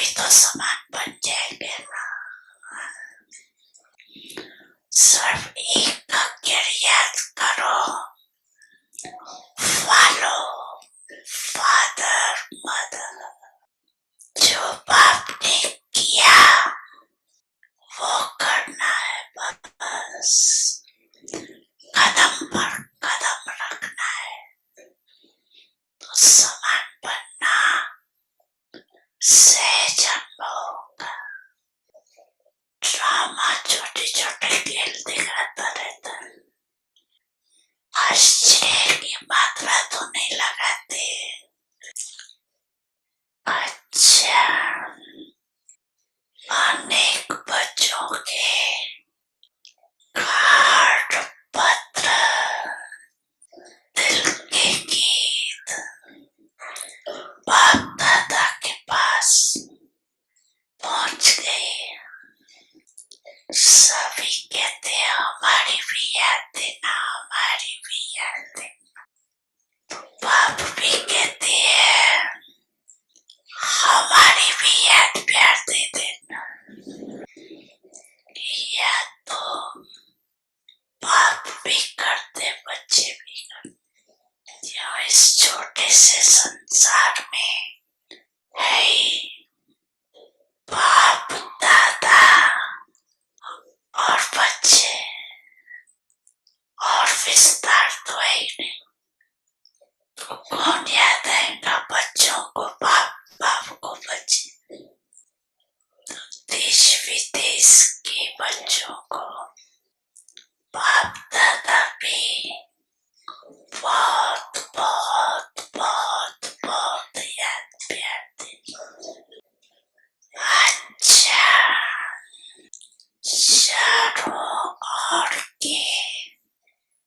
तभी तो समान बन जाएंगे ना। सिर्फ एक अक्षर याद करो, फॉलो फादर मदर। जो बाप ने किया वो करना है बस, कदम पर कदम रखना है। तो समान बनना सहज होगा। ड्रामा छोटे छोटे खेल दिखाता रहता है, आश्चर्य की मात्रा तो नहीं लगाते। अच्छा, अनेक बच्चों के कार्ड पत्र, दिल के गीत बाप दादा के पास पहुंच गए। सभी कहते हैं हमारी भी याद देना, हमारी भी याद देना। तो बाप भी कहते हैं हमारी भी याद प्यार दे देना। याद तो बाप भी करते, बच्चे भी करते। जो इस छोटे से संसार में है बाप दादा और बच्चे, और विस्तार तो है ही नहीं। तो कौन याद आएगा बच्चों को बाप, बाप को बच्चे। तो देश विदेश के बच्चों को बाप दादा भी बहुत बहुत बहुत बहुत याद प्यार देते। अच्छा, चारों ओर के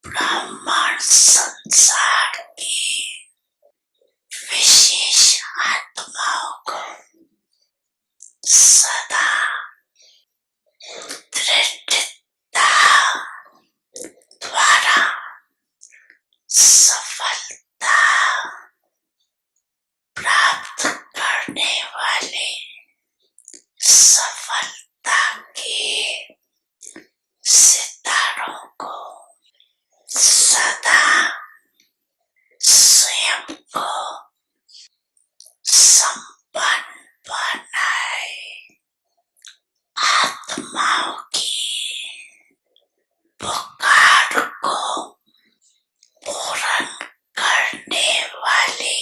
ब्राह्मण संसार की विशेष आत्माओं को सदा दृढ़ता द्वारा सफलता प्राप्त करने वाले सफलता के सितारों को सदा स्वयं को संपन्न बनाए। आत्माओं की पुकार को पूर्ण करने वाली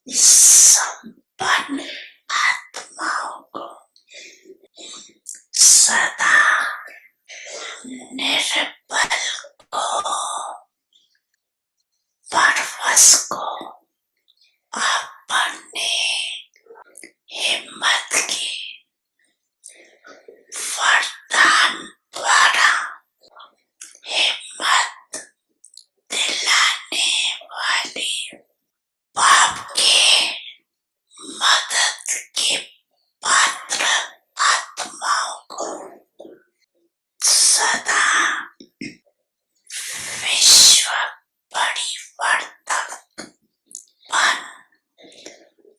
संपन्न आत्माओं को सदा निर्बल को, परवश को अपने हिम्मत की वरदान द्वारा हिम्मत दिलाने वाली बाप के मदद के पात्र आत्माओं को सदा विश्व परिवर्तक बन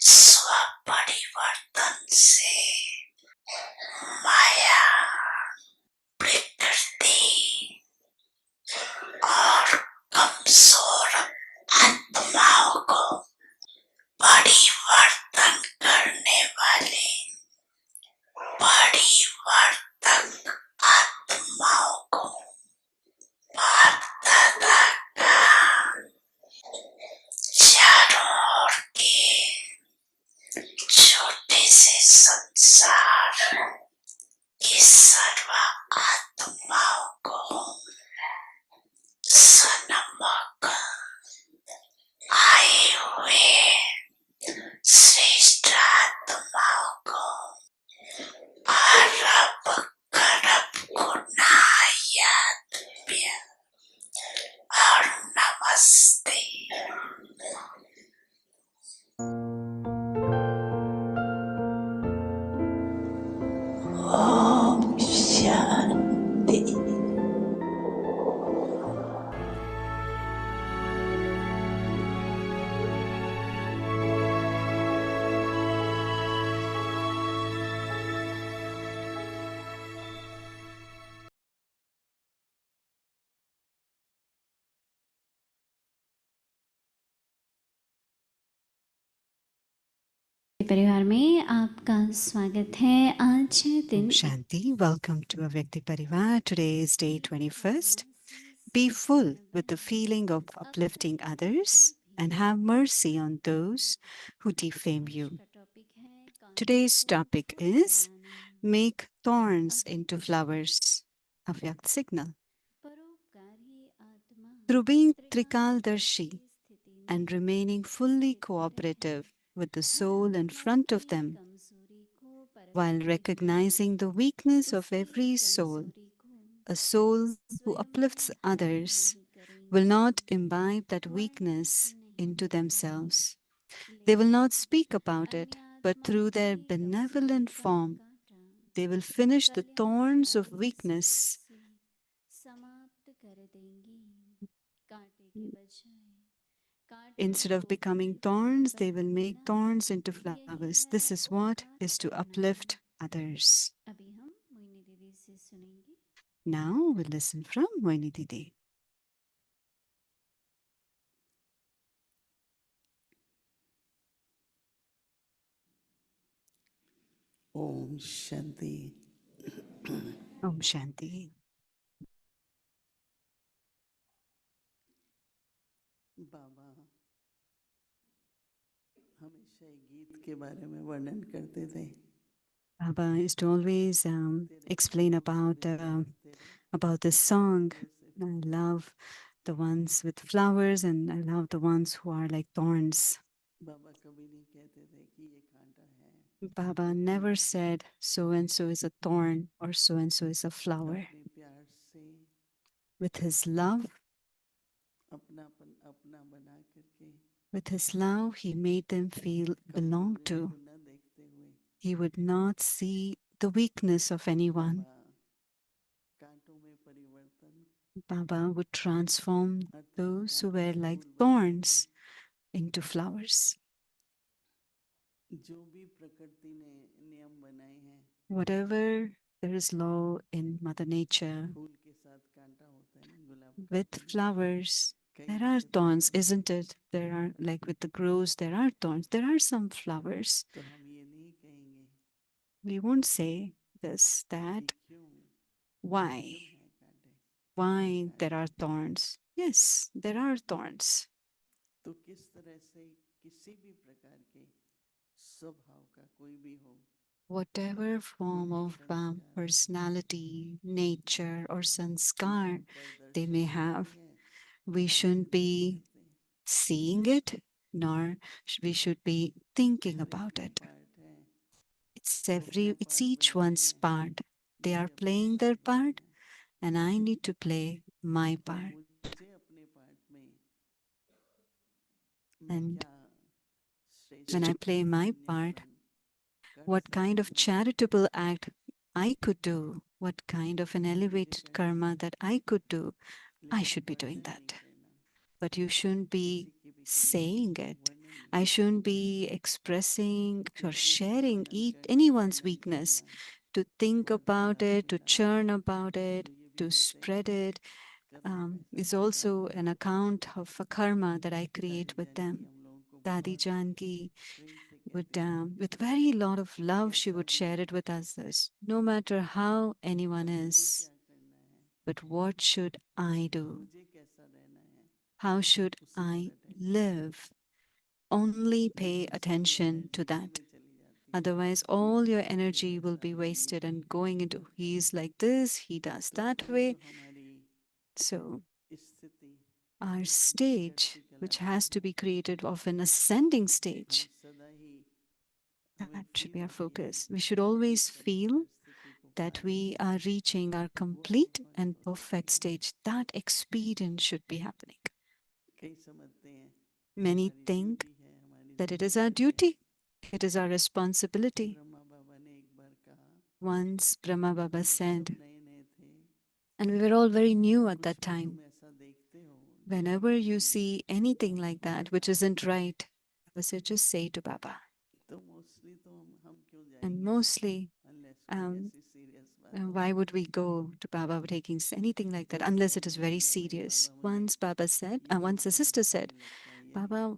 स्व परिवर्तन से माया, प्रकृति और कमजोर आत्माओं को परिवर्तन करने वाले परिवर्तक आत्माओं को बाप दादा का चारों ओर के छोटे से संसार की सर्व आत्माओं को सनमक आए हुए श्री परिवार में आपका स्वागत है। आज दिन Shanti, welcome to Avyakti Parivar. Today is day 21st. Be full with the feeling of uplifting others and have mercy on those who defame you. Today's topic is make thorns into flowers. Avyak signal. Through being Trikaldarshi and remaining fully cooperative with the soul in front of them, while recognizing the weakness of every soul, a soul who uplifts others will not imbibe that weakness into themselves. They will not speak about it, but through their benevolent form, they will finish the thorns of weakness. Instead of becoming thorns, they will make thorns into flowers. This is what is to uplift others. Now we'll listen from Moini Didi. Om Shanti. Om Shanti. बाबा हमेशा एक गीत के बारे में वर्णन करते थे. Baba used to always explain about this song. I love the ones with flowers, and I love the ones who are like thorns. बाबा कभी नहीं कहते थे कि ये कांटा है. Baba never said so and so is a thorn or so and so is a flower. अपने प्यार से With his love, अपनापन अपना बना करके with his love, he made them feel belong कमजोरियों to. को न देखते हुए He would not see the weakness of anyone. बाबा कांटों में परिवर्तन Baba would transform अर्थात those who कांटों were से like फूल बनाते thorns into flowers. जो भी प्रकृति ने नियम बनाए हैं Whatever there is law in Mother Nature, फूल के साथ कांटा होता है ना गुलाब का with फूल flowers, कई there are ऐसे thorns, fool isn't it? There are, like with the rose, there are thorns. There are some flowers. तो हम ये नहीं कहेंगे We won't say this, कि that, क्यों why? है कांटे Why there are thorns? Yes, there are thorns. तो किस तरह से किसी भी प्रकार के स्वभाव का कोई भी हो Whatever form of personality, nature, or sanskar they may have, we shouldn't be seeing it, nor we should be thinking about it. It's each one's part. They are playing their part, and I need to play my part. And when I play my part, what kind of charitable act I could do, what kind of an elevated karma that I could do, I should be doing that. But you shouldn't be saying it. I shouldn't be expressing or sharing anyone's weakness, to think about it, to churn about it, to spread it. Is also an account of a karma that I create with them. Dadi Janki would, with very lot of love, she would share it with others, no matter how anyone is. But what should I do? How should I live? Only pay attention to that. Otherwise, all your energy will be wasted and going into he's like this, he does that way. So, our stage, which has to be created of an ascending stage, that should be our focus. We should always feel that we are reaching our complete and perfect stage. That experience should be happening. Many think that it is our duty, it is our responsibility. Once Brahma Baba said, and we were all very new at that time, whenever you see anything like that which isn't right, Baba said, just say to Baba. And mostly, why would we go to Baba taking anything like that unless it is very serious? Once Baba said, once the sister said, Baba,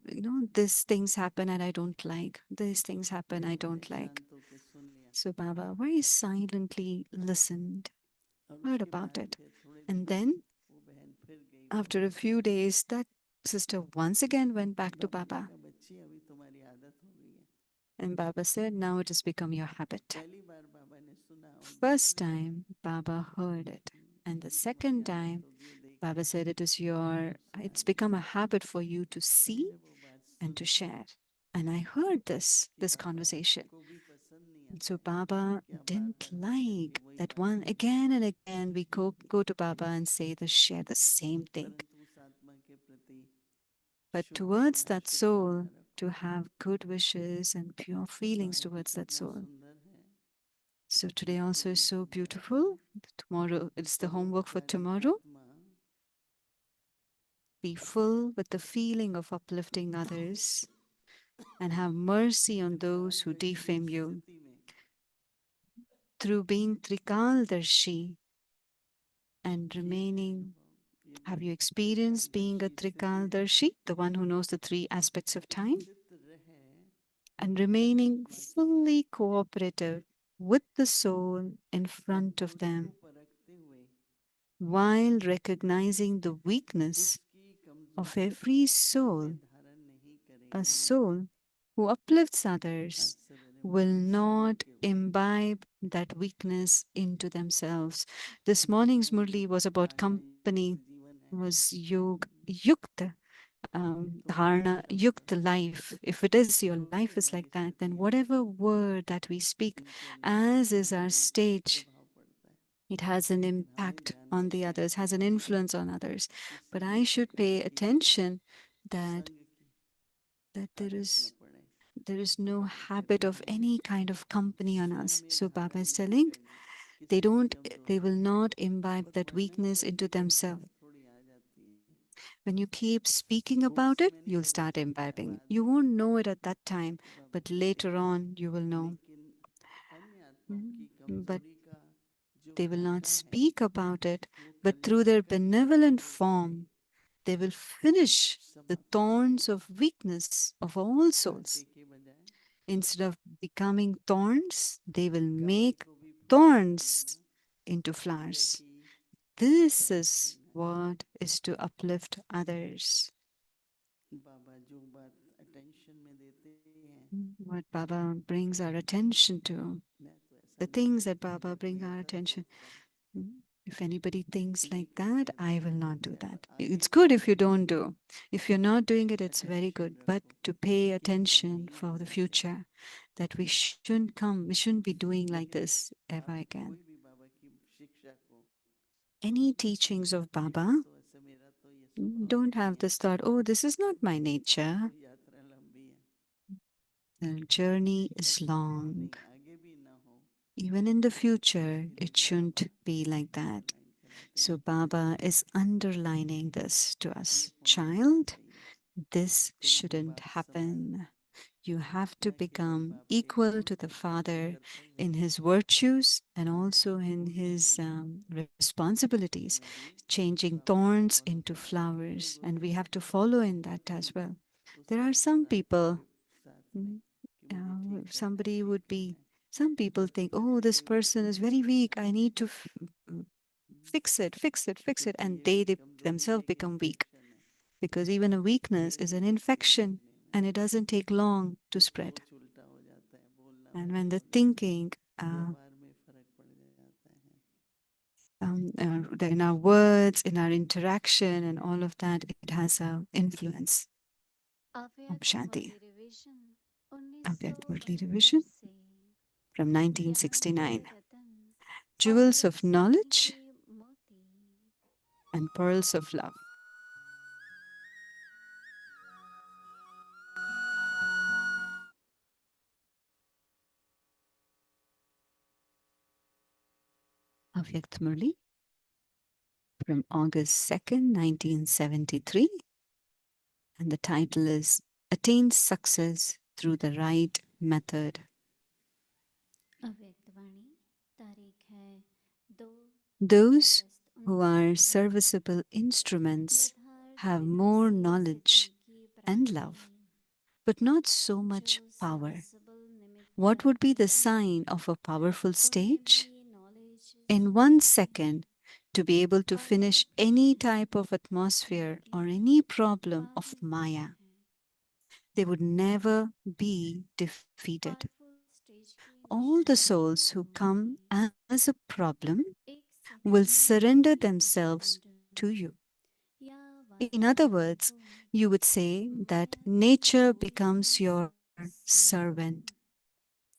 these things happen and I don't like. These things happen, I don't like. शांत होके सुन लिया So Baba very silently listened, और heard उसके about बाद it. फिर थोड़े And दिन then, वो बहन फिर गई after a few days, that sister once again went back to बाबा ने Baba. कहा बच्ची अभी तुम्हारी आदत हो गई है And Baba said, now it has become your habit. पहली बार बाबा ने सुना और First time, Baba heard it. And the second time, Baba said, it's become a habit for you to see and to share. And I heard this conversation. So Baba didn't like that one again and again we go to Baba and share the same thing. But towards that soul, to have good wishes and pure feelings towards that soul. So today also is so beautiful. Tomorrow, it's the homework for tomorrow. Be full with the feeling of uplifting others and have mercy on those who defame you. Through being Trikaldarshi and remaining, have you experienced being a Trikaldarshi, the one who knows the three aspects of time? And remaining fully cooperative with the soul in front of them, while recognizing the weakness of every soul. A soul who uplifts others will not imbibe that weakness into themselves. This morning's Murli was about company, was yukta, dharana, yukta life. If it is your life is like that, then whatever word that we speak, as is our stage, it has an impact on the others, has an influence on others. But I should pay attention that there is no habit of any kind of company on us. So Baba is telling they will not imbibe that weakness into themselves. When you keep speaking about it, you'll start imbibing. You won't know it at that time, but later on you will know. But they will not speak about it, but through their benevolent form, they will finish the thorns of weakness of all souls. Instead of becoming thorns, they will make thorns into flowers. This is what is to uplift others. What Baba brings our attention to, the things that Baba bring our attention. If anybody thinks like that, I will not do that. It's good if you don't do. If you're not doing it, it's very good. But to pay attention for the future, that we shouldn't be doing like this ever again. Any teachings of Baba, don't have this thought, oh, this is not my nature. The journey is long. Even in the future, it shouldn't be like that. So Baba is underlining this to us. Child, this shouldn't happen. You have to become equal to the Father in his virtues and also in his responsibilities, changing thorns into flowers. And we have to follow in that as well. There are some people, somebody would be, some people think, oh, this person is very weak. I need to fix it, fix it, fix it. And they themselves become weak because even a weakness is an infection and it doesn't take long to spread. And when the thinking in our words, in our interaction, and all of that, it has an influence. Om Shanti. Avyakt Murli Revision from 1969. Jewels of knowledge and pearls of love. Avyakt Murli from August 2nd, 1973. And the title is Attain Success Through the Right Method. Those who are serviceable instruments have more knowledge and love, but not so much power. What would be the sign of a powerful stage? In 1 second, to be able to finish any type of atmosphere or any problem of Maya. They would never be defeated. All the souls who come as a problem will surrender themselves to you. In other words, you would say that nature becomes your servant.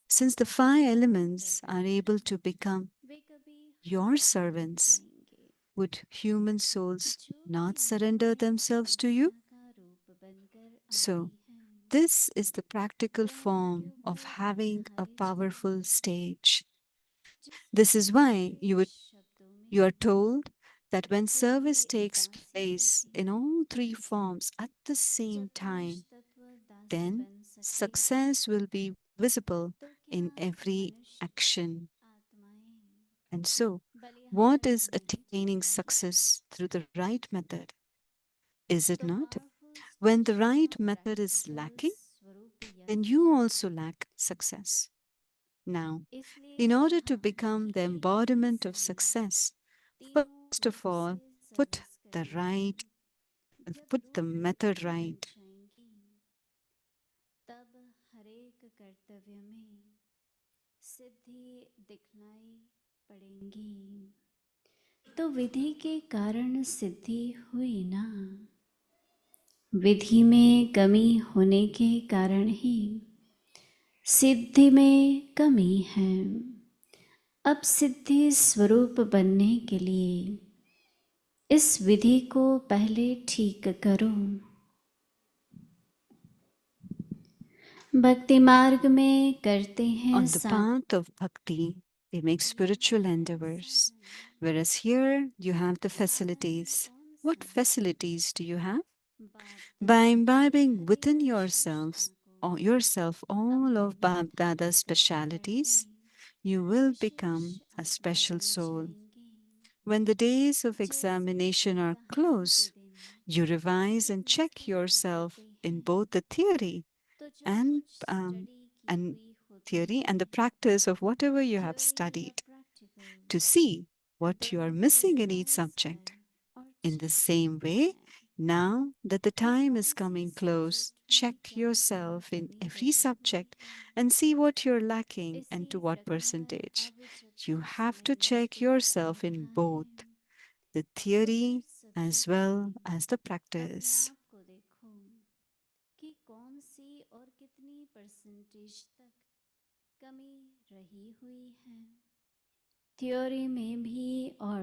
Since the five elements are able to become your servants, would human souls not surrender themselves to you? So, this is the practical form of having a powerful stage. This is why you are told that when service takes place in all three forms at the same time, then success will be visible in every action. And so, what is attaining success through the right method? Is it not? When the right method is lacking, then you also lack success. Now, in order to become the embodiment of success, first of all, put the right, put the method right. तब हरेक कर्तव्य में सिद्धि दिखलाई पड़ेंगी। तो विधि के कारण सिद्धि हुई ना, विधि में कमी होने के कारण ही सिद्धि में कमी है। अब सिद्धि स्वरूप बनने के लिए इस विधि को पहले ठीक करो। भक्ति मार्ग में करते हैं On the path of bhakti, they make spiritual endeavors, whereas here you have the facilities. What facilities do you have? By imbibing within yourself all of Bab Dada's specialities, you will become a special soul. When the days of examination are close, you revise and check yourself in both the theory and the practice of whatever you have studied to see what you are missing in each subject. In the same way, now that the time is coming close, check yourself in every subject and see what you're lacking and to what percentage. You have to check yourself in both the theory as well as the practice. को देखो कि कौन सी और कितनी percentage तक कमी रही हुई है। थ्योरी में भी और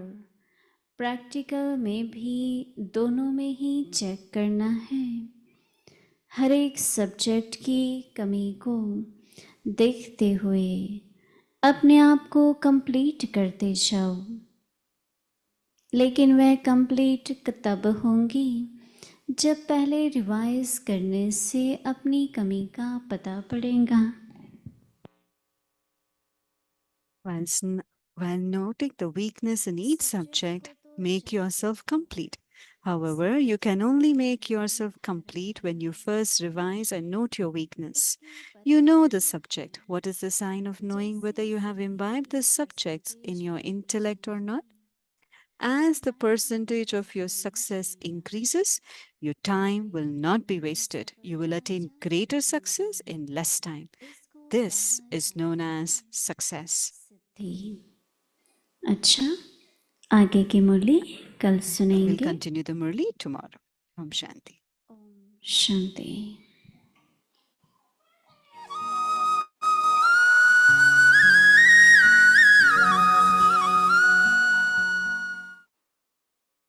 प्रैक्टिकल में भी, दोनों में ही चेक करना है। हर एक सब्जेक्ट की कमी को देखते हुए अपने आप को कंप्लीट करते जाओ, लेकिन वह कंप्लीट तब होंगी जब पहले रिवाइज करने से अपनी कमी का पता पड़ेगा। While noting the weakness in each subject, make yourself complete. However, you can only make yourself complete when you first revise and note your weakness. You know the subject. What is the sign of knowing whether you have imbibed the subjects in your intellect or not? As the percentage of your success increases, your time will not be wasted. You will attain greater success in less time. This is known as success. अच्छा, आगे की मुरली कल We'll सुनेंगे। continue the Murli tomorrow. Om Shanti. Om Shanti.